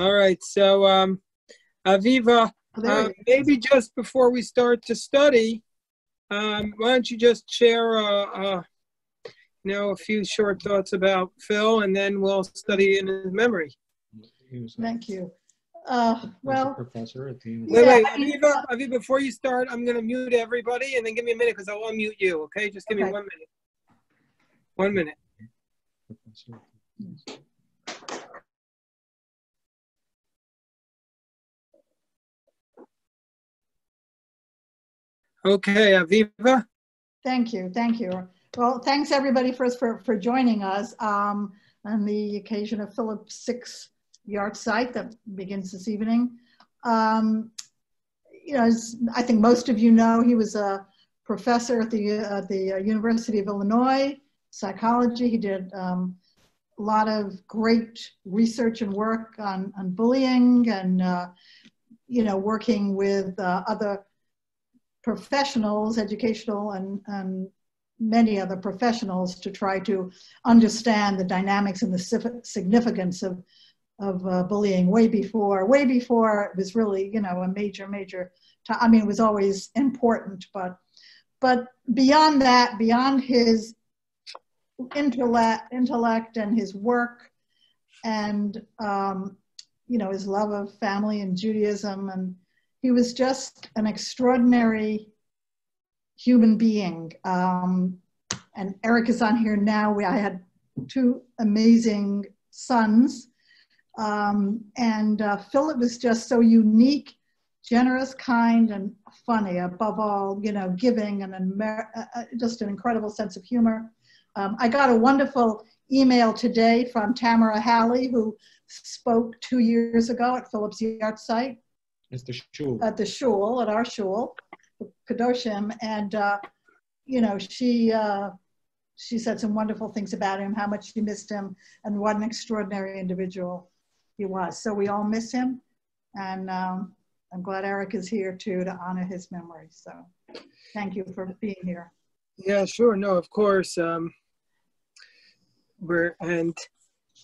All right. So, Aviva, maybe just before we start to study, why don't you just share, a few short thoughts about Phil, and then we'll study in his memory. Thank you. Professor at the Wait, Aviva, before you start, I'm going to mute everybody, and then give me a minute because I'll unmute you. Okay, just give me 1 minute. 1 minute. Okay, Aviva. Thank you. Well, thanks everybody first for joining us on the occasion of Philip's 6th yahrtzeit that begins this evening. As I think most of you know, he was a professor at the University of Illinois, psychology. He did a lot of great research and work on bullying and, working with other professionals, educational and many other professionals to try to understand the dynamics and the significance of bullying way before it was really, a major, it was always important, but beyond that, beyond his intellect and his work and, his love of family and Judaism, and he was just an extraordinary human being. And Eric is on here now. I had 2 amazing sons. Philip was just so unique, generous, kind, and funny. Above all, giving and just an incredible sense of humor. I got a wonderful email today from Tamara Halley, who spoke 2 years ago at Philip's yahrtzeit. At the shul. At our shul, Kedoshim, and she said some wonderful things about him, how much she missed him, and what an extraordinary individual he was. So we all miss him, and I'm glad Eric is here too to honor his memory. So thank you for being here. Yeah, sure. No, of course. I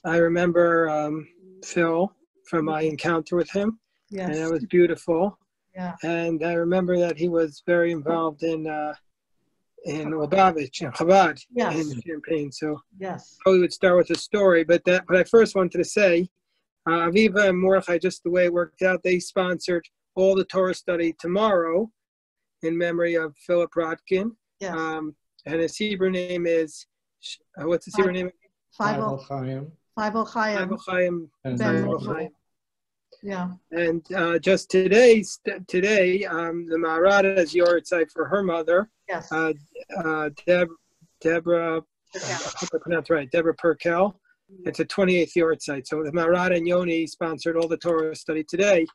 remember Phil from my encounter with him. Yes. And that was beautiful. Yeah. And I remember that he was very involved in Lubavitch and Chabad in Champaign. So yes, we would start with a story. But I first wanted to say, Aviva and Mordechai, just the way it worked out, they sponsored all the Torah study tomorrow in memory of Philip Rodkin. Yes. And his Hebrew name is, what's his Hebrew name? Feivel Chaim. Feivel Chaim. Feivel Chaim. Feivel Chaim. Yeah. And just today, the Maharada is yahrtzeit for her mother. Yes. Deborah, I hope I pronounced right, Deborah Perkel. It's a 28th yahrtzeit. So the Maharada and Yoni sponsored all the Torah study today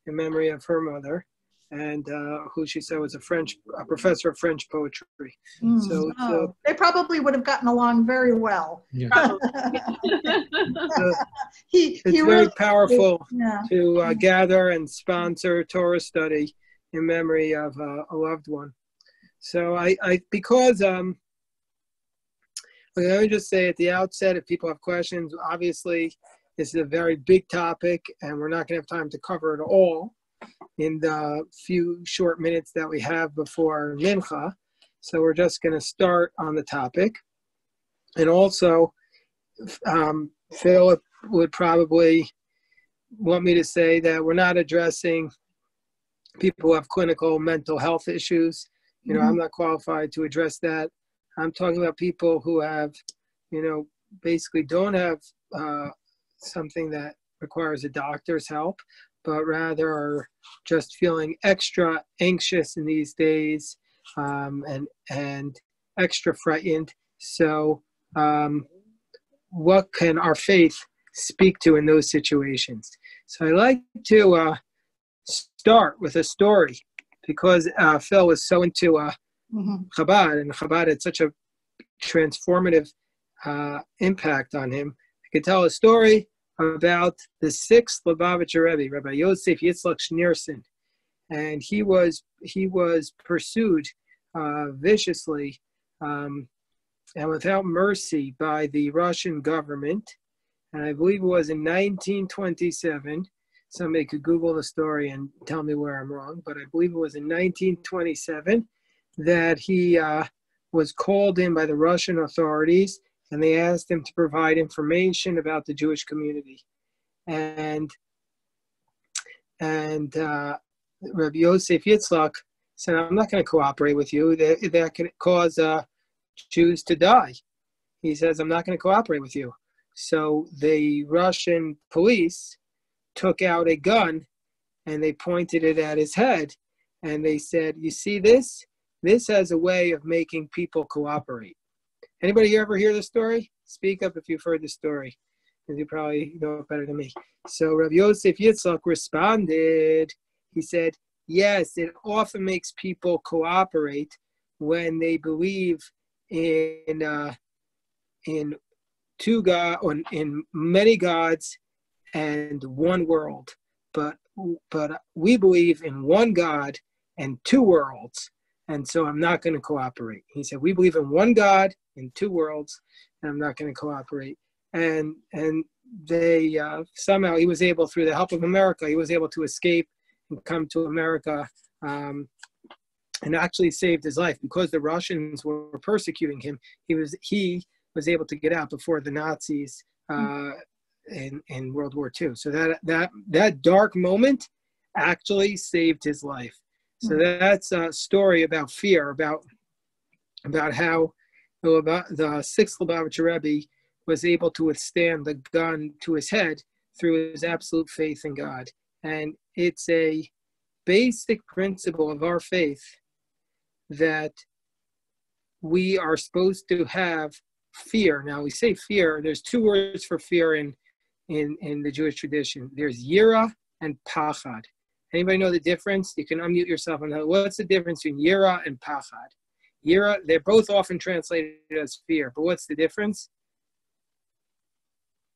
in memory of her mother, and who she said was a professor of French poetry. So they probably would have gotten along very well. Yeah. It's very powerful to gather and sponsor Torah study in memory of a loved one. So let me just say at the outset, if people have questions, obviously this is a very big topic and we're not going to have time to cover it all in the few short minutes that we have before Mincha. So we're just going to start on the topic. And also, Philip would probably want me to say that we're not addressing people who have clinical mental health issues. I'm not qualified to address that. I'm talking about people who have, basically don't have something that requires a doctor's help, but rather are just feeling extra anxious in these days and extra frightened. So what can our faith speak to in those situations? So I like to start with a story because Phil was so into Chabad, and Chabad had such a transformative impact on him. I could tell a story about the 6th Lubavitcher Rebbe, Rabbi Yosef Yitzchak Schneerson, and he was pursued viciously and without mercy by the Russian government, and I believe it was in 1927. Somebody could Google the story and tell me where I'm wrong, but I believe it was in 1927 that he was called in by the Russian authorities, and they asked him to provide information about the Jewish community. And Rabbi Yosef Yitzchak said, I'm not going to cooperate with you. That could cause Jews to die. He says, I'm not going to cooperate with you. So the Russian police took out a gun and they pointed it at his head. And they said, you see this? This has a way of making people cooperate. Anybody here ever hear the story? Speak up if you've heard the story, because you probably know it better than me. So Rabbi Yosef Yitzchak responded. He said, yes, it often makes people cooperate when they believe in two God, or in many gods and one world. But we believe in one God and two worlds, and so I'm not going to cooperate. He said, we believe in one God and two worlds, and I'm not going to cooperate. And they somehow he was able, through the help of America, he was able to escape and come to America, and actually saved his life because the Russians were persecuting him. He was able to get out before the Nazis in World War II. So that dark moment actually saved his life. So that's a story about fear, about how the sixth Lubavitcher Rebbe was able to withstand the gun to his head through his absolute faith in God. And it's a basic principle of our faith that we are supposed to have fear. Now, we say fear. There's two words for fear in the Jewish tradition. There's yira and pachad. Anybody know the difference? You can unmute yourself and know what's the difference between yira and pachad. Yira, they're both often translated as fear, but what's the difference?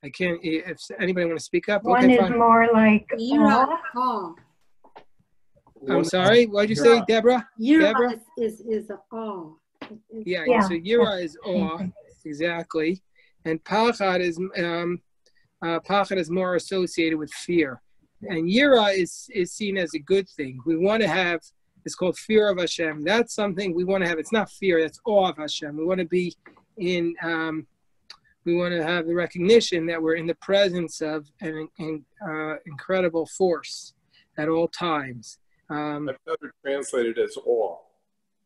I can't. If anybody want to speak up, one is more like awe. I'm sorry. What did you say, Deborah? Yira Deborah? is awe. Yeah. So yira is awe, exactly, and pachad is more associated with fear. And yira is seen as a good thing. We want to have. It's called fear of Hashem. That's something we want to have. It's not fear. That's awe of Hashem. We want to be in. We want to have the recognition that we're in the presence of an incredible force at all times. That's better translated as awe.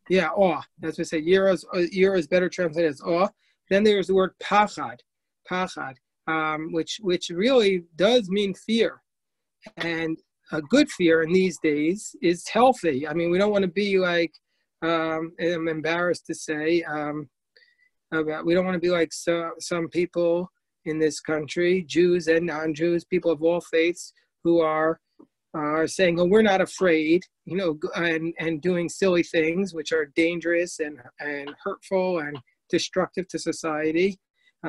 Yeah, awe. That's what I say. Yira is better translated as awe. Then there's the word pachad, which really does mean fear. And a good fear in these days is healthy. I mean, we don't want to be like, I'm embarrassed to say, we don't want to be like some people in this country, Jews and non-Jews, people of all faiths, who are saying, "Oh, we're not afraid," and doing silly things which are dangerous and hurtful and destructive to society,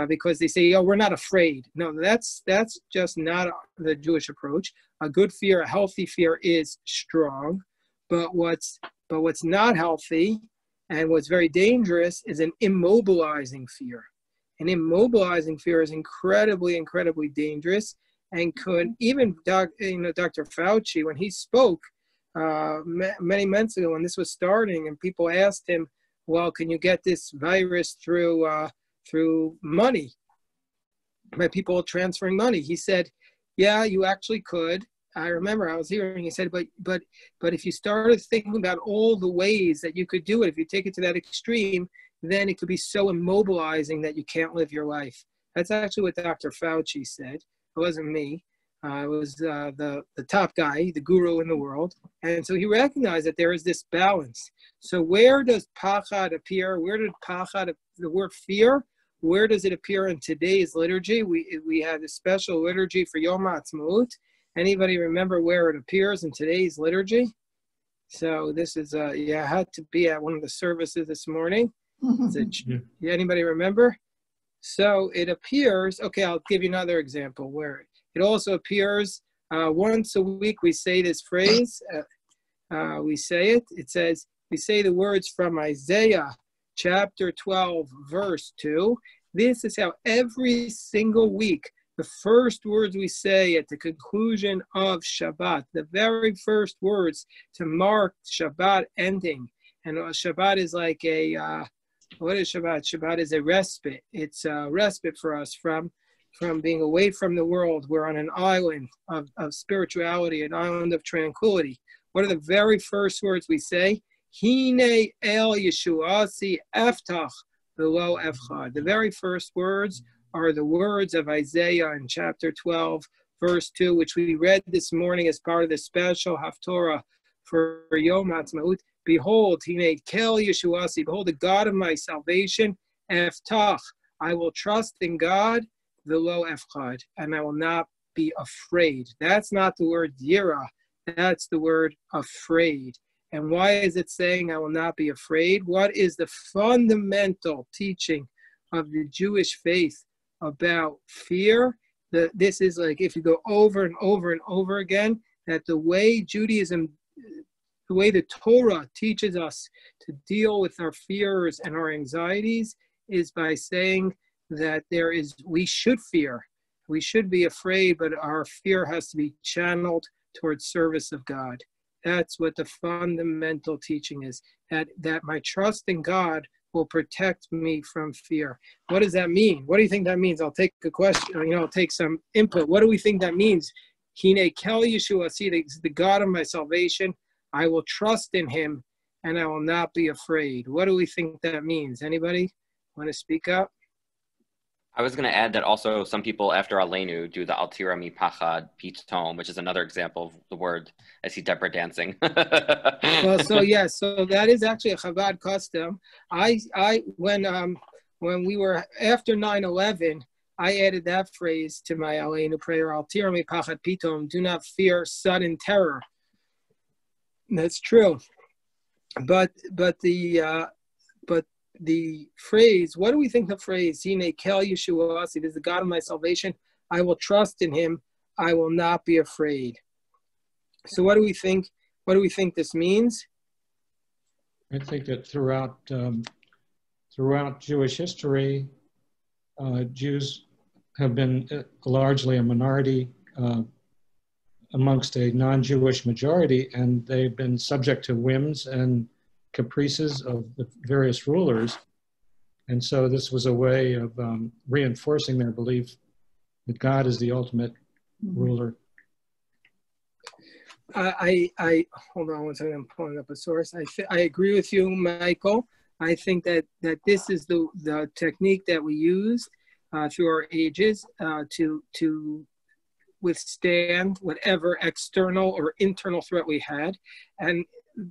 because they say, "Oh, we're not afraid." No, that's just not the Jewish approach. A good fear, a healthy fear, is strong, but what's not healthy and what's very dangerous is an immobilizing fear. An immobilizing fear is incredibly, incredibly dangerous, and could even Dr. Fauci, when he spoke many months ago when this was starting, and people asked him, "Well, can you get this virus through money, by people transferring money?" He said, "Yeah, you actually could." I remember I was hearing, he said, but if you started thinking about all the ways that you could do it, if you take it to that extreme, then it could be so immobilizing that you can't live your life. That's actually what Dr. Fauci said. It wasn't me. It was the top guy, the guru in the world. And so he recognized that there is this balance. So where does pachad appear? Where did pachad, the word fear, where does it appear in today's liturgy? We have a special liturgy for Yom HaAtzmaut. Anybody remember where it appears in today's liturgy? So this is, I had to be at one of the services this morning. Anybody remember? So it appears, okay, I'll give you another example where it also appears once a week. We say this phrase, we say it. It says, we say the words from Isaiah chapter 12, verse 2. This is how every single week the first words we say at the conclusion of Shabbat, the very first words to mark Shabbat ending. And Shabbat is like what is Shabbat? Shabbat is a respite. It's a respite for us from being away from the world. We're on an island of spirituality, an island of tranquility. What are the very first words we say? Hine el Yeshuasi eftach v'lo efchad. The very first words are the words of Isaiah in chapter 12, verse 2, which we read this morning as part of the special Haftorah for Yom Ha'atzmaut. Behold, Hine kel Yeshuasi. Behold, the God of my salvation, eftach. I will trust in God, v'lo efchad, and I will not be afraid. That's not the word yira. That's the word afraid. And why is it saying I will not be afraid? What is the fundamental teaching of the Jewish faith about fear? This is like, if you go over and over and over again, that the way Judaism, the way the Torah teaches us to deal with our fears and our anxieties is by saying that we should fear. We should be afraid, but our fear has to be channeled towards service of God. That's what the fundamental teaching is, that my trust in God will protect me from fear. What does that mean? What do you think that means? I'll take a question, I'll take some input. What do we think that means? Hine kel Yeshua, see, the God of my salvation, I will trust in him and I will not be afraid. What do we think that means? Anybody want to speak up? I was going to add that also some people after Aleinu do the Altira mi pachad pitom, which is another example of the word. I see Deborah dancing. Well, so that is actually a Chabad custom. When we were after 9/11, I added that phrase to my Aleinu prayer, Altira mi pachad pitom, do not fear sudden terror. That's true. But the phrase, what do we think the phrase, Hine kel Yeshua, it is the God of my salvation, I will trust in him, I will not be afraid. So what do we think this means? I think that throughout Jewish history, Jews have been largely a minority amongst a non-Jewish majority, and they've been subject to whims and caprices of the various rulers. And so this was a way of reinforcing their belief that God is the ultimate ruler. I hold on one second, I'm pulling up a source. I agree with you, Michael. I think that this is the technique that we used through our ages to withstand whatever external or internal threat we had. And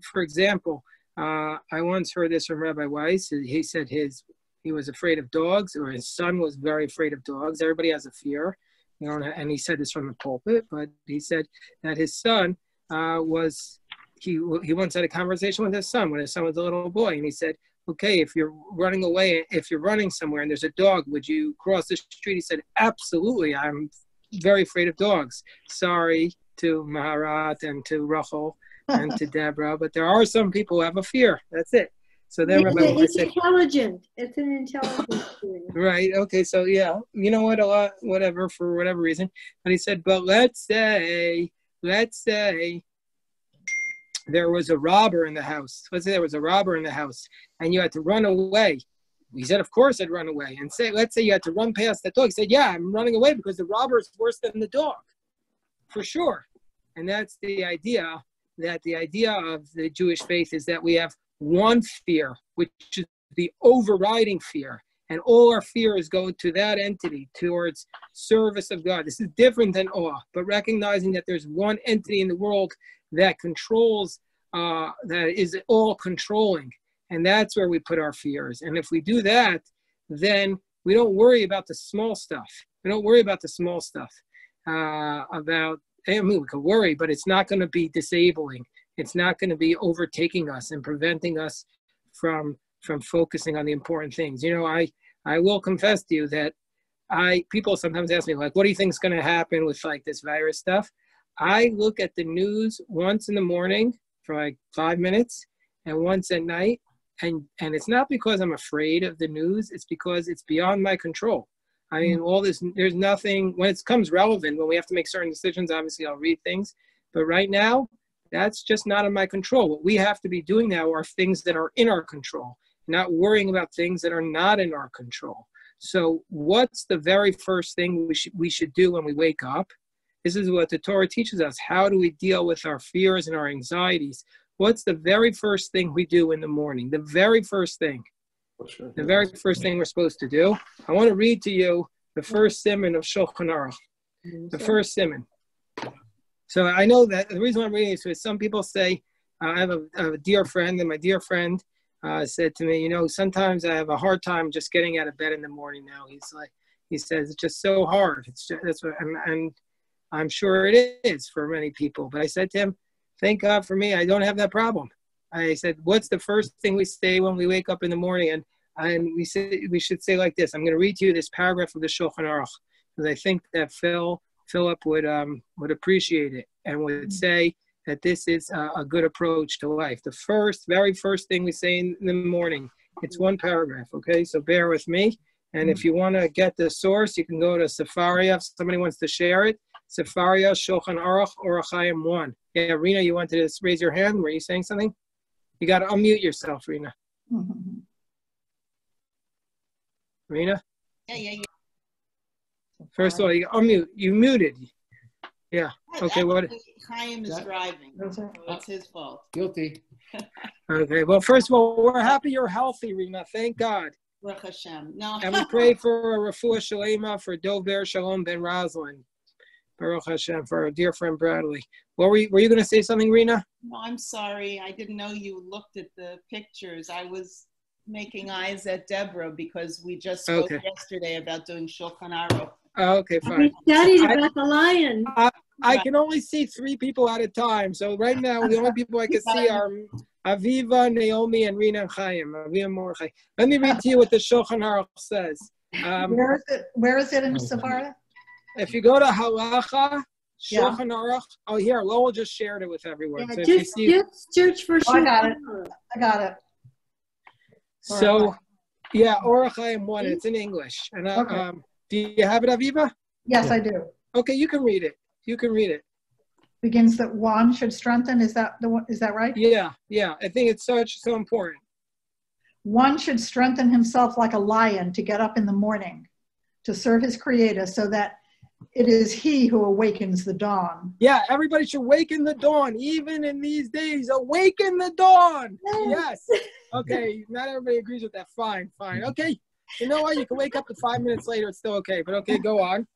for example, I once heard this from Rabbi Weiss. He said he was afraid of dogs, or his son was very afraid of dogs. Everybody has a fear, and he said this from the pulpit, but he said that his son he once had a conversation with his son when his son was a little boy, and he said, okay, if you're running away, if you're running somewhere and there's a dog, would you cross the street? He said, absolutely, I'm very afraid of dogs. Sorry to Maharat and to Rachel and to Deborah, but there are some people who have a fear. That's it. So then it's intelligent. It's an intelligent fear. Right. Okay. So yeah, you know what? Whatever, for whatever reason. But he said, but let's say there was a robber in the house. Let's say there was a robber in the house, and you had to run away. He said, of course I'd run away. And let's say you had to run past that dog. He said, yeah, I'm running away because the robber is worse than the dog, for sure. And that's the idea. That the idea of the Jewish faith is that we have one fear, which is the overriding fear. And all our fears go to that entity, towards service of God. This is different than awe, but recognizing that there's one entity in the world that controls, that is all controlling. And that's where we put our fears. And if we do that, then we don't worry about the small stuff. We don't worry about the small stuff, we could worry, but it's not going to be disabling. It's not going to be overtaking us and preventing us from focusing on the important things. I will confess to you that people sometimes ask me, like, what do you think is going to happen with like this virus stuff? I look at the news once in the morning for like 5 minutes and once at night. And it's not because I'm afraid of the news. It's because it's beyond my control. I mean, all this, there's nothing, when it comes relevant, when we have to make certain decisions, obviously I'll read things. But right now, that's just not in my control. What we have to be doing now are things that are in our control, not worrying about things that are not in our control. So what's the very first thing we should do when we wake up? This is what the Torah teaches us. How do we deal with our fears and our anxieties? What's the very first thing we do in the morning? The very first thing. The very first thing we're supposed to do. I want to read to you the first siman of Shulchan Aruch. The first siman. So I know that the reason why I'm reading this is some people say, I have a dear friend, and my dear friend said to me, you know, sometimes I have a hard time just getting out of bed in the morning now. He says, it's just so hard. It's just, that's what, and I'm sure it is for many people. But I said to him, thank God for me, I don't have that problem. I said, what's the first thing we say when we wake up in the morning? And we should say like this. I'm going to read to you this paragraph of the Shulchan Aruch, because I think that Philip would appreciate it and would say that this is a good approach to life. The very first thing we say in the morning, it's one paragraph, okay? So bear with me. And if you want to get the source, you can go to Sefaria. If somebody wants to share it, Sefaria, Shulchan Aruch, Orach Chaim 1. Yeah, Rena, you wanted to raise your hand. Were you saying something? You got to unmute yourself, Rena. Rena? Yeah. First of all, you unmute. You muted. Yeah. Okay, what? Chaim is driving. So it's his fault. Guilty. Okay, well, first of all, we're happy you're healthy, Rena. Thank God. Baruch Hashem. No. And we pray for a refuah shalema for Dover Shalom ben Roslin. Baruch Hashem, for our dear friend Bradley. Were you going to say something, Rena? No, I'm sorry. I didn't know you looked at the pictures. I was making eyes at Deborah because we just spoke yesterday about doing Shulchan Aruch. Oh, okay, fine. We studied about the lion. I can only see 3 people at a time. So right now, the only people I can see are Aviva, Naomi, and Rena and Chaim. Aviva, Mordechai. Let me read to you what the Shulchan Aruch says. Where is it in Sefaria? If you go to Halacha, Shulchan Aruch, oh, here, Lowell just shared it with everyone. Yeah, so just search for Shulchan Aruch. I got it. So, yeah, Orach Chaim 1, it's in English. And do you have it, Aviva? Yes, I do. Okay, you can read it. You can read it. Begins that one should strengthen. Is that right? Yeah. I think it's so important. One should strengthen himself like a lion to get up in the morning, to serve his Creator, so that it is he who awakens the dawn. Yeah, everybody should awaken the dawn, even in these days. Awaken the dawn. Yes. Okay, not everybody agrees with that. Fine. Okay. You know what? You can wake up to 5 minutes later. It's still okay. But okay, go on.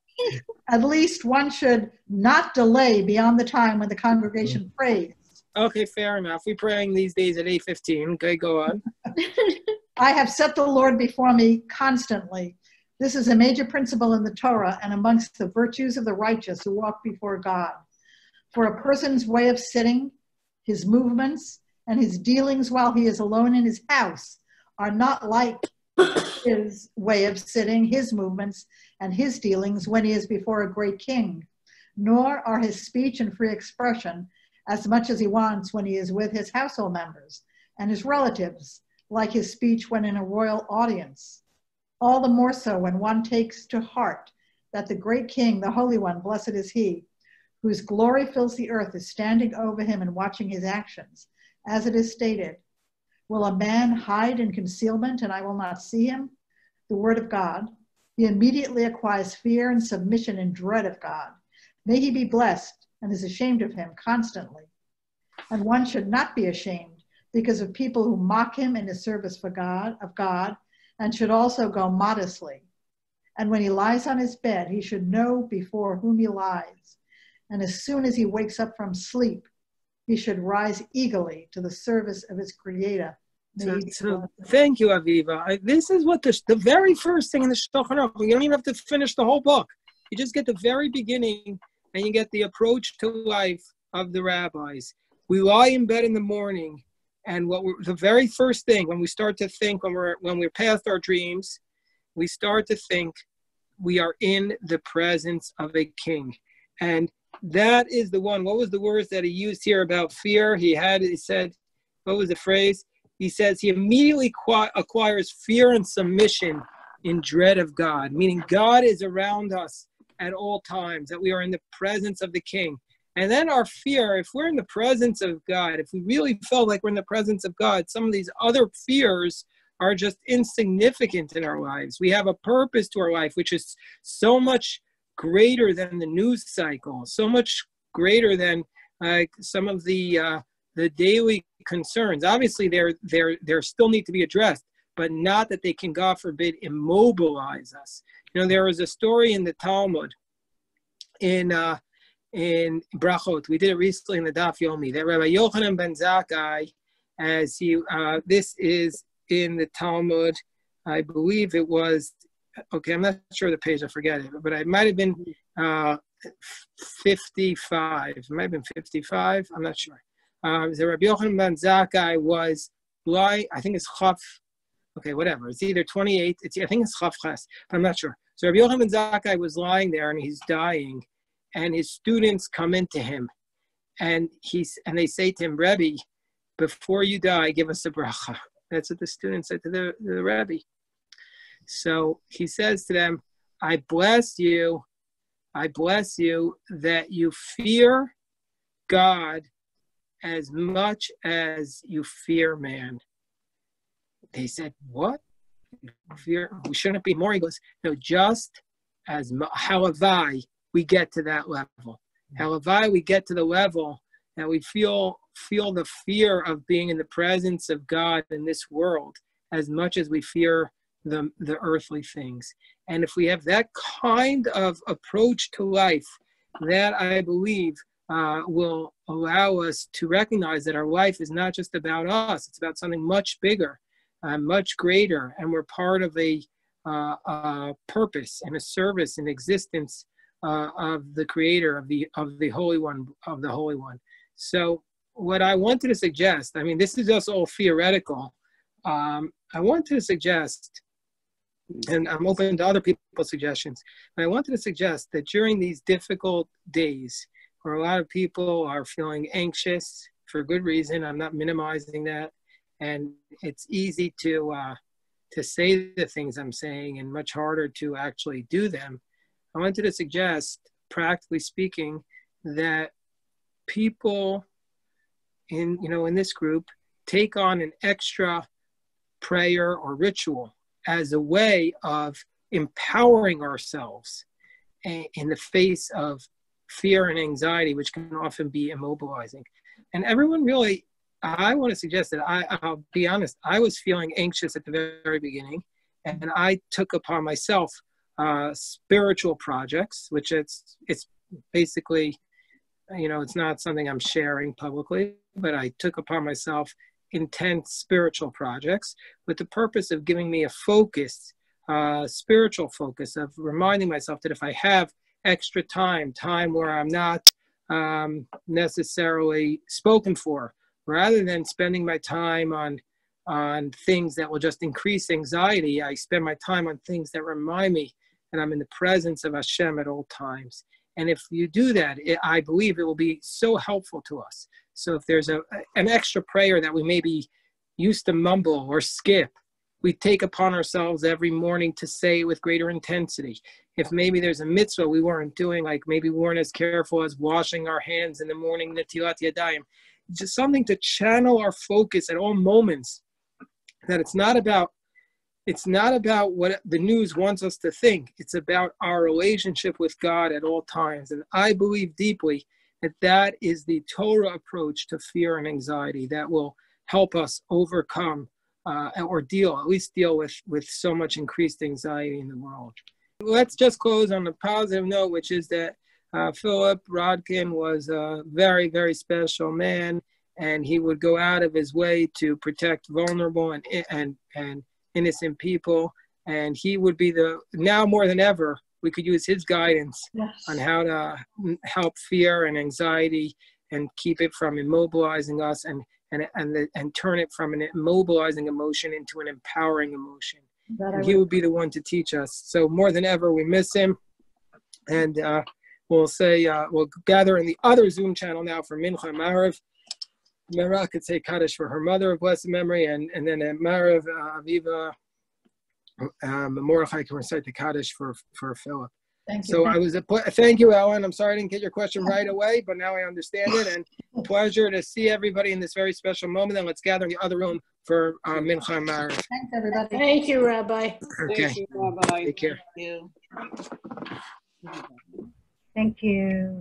At least one should not delay beyond the time when the congregation prays. Okay, fair enough. We're praying these days at 8:15. Okay, go on. I have set the Lord before me constantly. This is a major principle in the Torah and amongst the virtues of the righteous who walk before God. For a person's way of sitting, his movements, and his dealings while he is alone in his house are not like his way of sitting, his movements, and his dealings when he is before a great king, nor are his speech and free expression as much as he wants when he is with his household members and his relatives, like his speech when in a royal audience. All the more so when one takes to heart that the great king, the Holy One, blessed is he, whose glory fills the earth, is standing over him and watching his actions. As it is stated, will a man hide in concealment and I will not see him? The word of God. He immediately acquires fear and submission and dread of God. May he be blessed and is ashamed of him constantly. And one should not be ashamed because of people who mock him in his service of God, and should also go modestly. And when he lies on his bed, he should know before whom he lies. And as soon as he wakes up from sleep, he should rise eagerly to the service of his Creator. So thank you, Aviva. This is what the very first thing in the Shulchan Aruch. You don't even have to finish the whole book. You just get the very beginning, and you get the approach to life of the rabbis. We lie in bed in the morning, and the very first thing when we start to think, when we're past our dreams, we start to think we are in the presence of a king, and that is the one. What was the words that he used here about fear? He said, what was the phrase? He says he immediately acquires fear and submission in dread of God, meaning God is around us at all times, that we are in the presence of the King. And then our fear, if we're in the presence of God, if we really felt like we're in the presence of God, some of these other fears are just insignificant in our lives. We have a purpose to our life, which is so much greater than the news cycle, so much greater than some of the daily concerns. Obviously, there still need to be addressed, but not that they can, God forbid, immobilize us. You know, there was a story in the Talmud in Brachot. We did it recently in the Daf Yomi, that Rabbi Yochanan ben Zakkai, as he, this is in the Talmud, I believe it was, okay, I'm not sure the page, I forget it, but it might have been 55. It might have been 55, I'm not sure. The Rabbi Yochanan ben Zakkai was like, I think it's Chaf, okay, whatever. It's either 28, I think it's Chaf Ches, but I'm not sure. So Rabbi Yochanan ben Zakkai was lying there and he's dying, and his students come into him, and they say to him, Rebbe, before you die, give us a bracha. That's what the students said to the Rebbe. So he says to them, I bless you that you fear God as much as you fear man. They said, what? Fear? We shouldn't be more. He goes, no, just as halavai, we get to that level. Halavai, we get to the level that we feel the fear of being in the presence of God in this world as much as we fear the earthly things. And if we have that kind of approach to life, that I believe will allow us to recognize that our life is not just about us, it's about something much bigger, much greater, and we're part of a purpose and a service and existence of the Creator, of the Holy One, of the Holy One. So what I wanted to suggest, I mean, this is just all theoretical. I wanted to suggest, and I'm open to other people's suggestions, but I wanted to suggest that during these difficult days where a lot of people are feeling anxious for good reason, I'm not minimizing that, and it's easy to say the things I'm saying and much harder to actually do them. I wanted to suggest, practically speaking, that people in this group take on an extra prayer or ritual as a way of empowering ourselves in the face of fear and anxiety, which can often be immobilizing. And everyone really, I want to suggest that I'll be honest, I was feeling anxious at the very beginning, and I took upon myself spiritual projects, which it's basically, it's not something I'm sharing publicly, but I took upon myself intense spiritual projects with the purpose of giving me a focus, spiritual focus, of reminding myself that if I have extra time where I'm not necessarily spoken for, rather than spending my time on things that will just increase anxiety, I spend my time on things that remind me that I'm in the presence of Hashem at all times. And if you do that, I believe it will be so helpful to us. So if there's an extra prayer that we maybe used to mumble or skip, we take upon ourselves every morning to say it with greater intensity. If maybe there's a mitzvah we weren't doing, like maybe we weren't as careful as washing our hands in the morning, netilat yadayim, just something to channel our focus at all moments, that it's not about what the news wants us to think. It's about our relationship with God at all times. And I believe deeply that is the Torah approach to fear and anxiety that will help us overcome or at least deal with so much increased anxiety in the world. Let's just close on a positive note, which is that Philip Rodkin was a very, very special man, and he would go out of his way to protect vulnerable and innocent people. And he would be now more than ever, we could use his guidance on how to help fear and anxiety and keep it from immobilizing us and turn it from an immobilizing emotion into an empowering emotion. And he would be the one to teach us. So more than ever, we miss him. And we'll gather in the other Zoom channel now for Mincha Marav. Mera could say Kaddish for her mother of blessed memory, and then at Marav, Aviva Mordechai can recite the Kaddish for Philip. Thank you. So thank you, Ellen. I'm sorry I didn't get your question right away, but now I understand it. And pleasure to see everybody in this very special moment. And let's gather in the other room for Mincha and Maariv. Thanks, everybody. Thank you, Rabbi. Okay. Thank you, Rabbi. Take care. Thank you. Thank you.